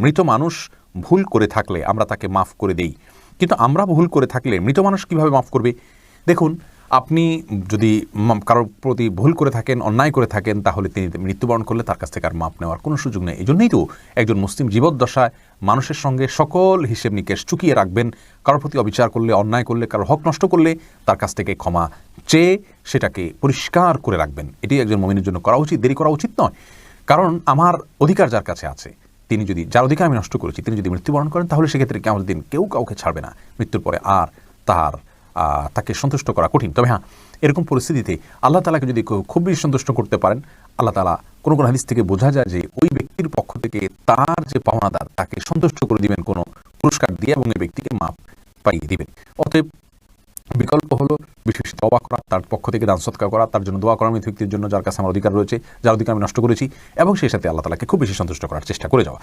মৃত মানুষ ভুল করে থাকলে আমরা তাকে মাফ করে দেই, কিন্তু আমরা ভুল করে থাকলে মৃত মানুষ কিভাবে মাফ করবে? দেখুন, আপনি যদি কারোর প্রতি ভুল করে থাকেন, অন্যায় করে থাকেন, তাহলে তিনি মৃত্যুবরণ করলে তার কাছ থেকে আর মাপ নেওয়ার কোনো সুযোগ নেই। এই জন্যই তো একজন মুসলিম জীবদ্দশায় মানুষের সঙ্গে সকল হিসেব নিকেশ চুকিয়ে রাখবেন। কারোর প্রতি অবিচার করলে, অন্যায় করলে, কারোর হক নষ্ট করলে তার কাছ থেকে ক্ষমা চেয়ে সেটাকে পরিষ্কার করে রাখবেন। এটি একজন মুমিনের জন্য করা উচিত, দেরি করা উচিত নয়। কারণ আমার অধিকার যার কাছে আছে, তিনি যদি, যার অধিকার আমি নষ্ট করেছি, তিনি যদি মৃত্যুবরণ করেন, তাহলে সেক্ষেত্রে কিয়ামতের দিন কেউ কাউকে ছাড়বে না। মৃত্যুর পরে আর তাকে সন্তুষ্ট করা কঠিন। তবে হ্যাঁ, এরকম পরিস্থিতিতে আল্লাহ তাআলাকে যদি খুব বেশি সন্তুষ্ট করতে পারেন, আল্লাহ তাআলা কোনো কোনো হাদিস থেকে বোঝা যায় যে ওই ব্যক্তির পক্ষ থেকে তার যে পাওনাদার তাকে সন্তুষ্ট করে দিবেন কোনো পুরস্কার দিয়ে, এবং এই ব্যক্তিকে মাপ পাইয়ে দিবেন। অতএব বিকল্প হলো বিশেষ তওবা করা, তার পক্ষ থেকে দান সদকা করা, তার জন্য দোয়া করা, মৃত ব্যক্তির জন্য যার কাছে আমার অধিকার রয়েছে, যার অধিকার আমি নষ্ট করেছি, এবং সেই সাথে আল্লাহ তাআলাকে খুব বেশি সন্তুষ্ট করার চেষ্টা করে যাওয়া।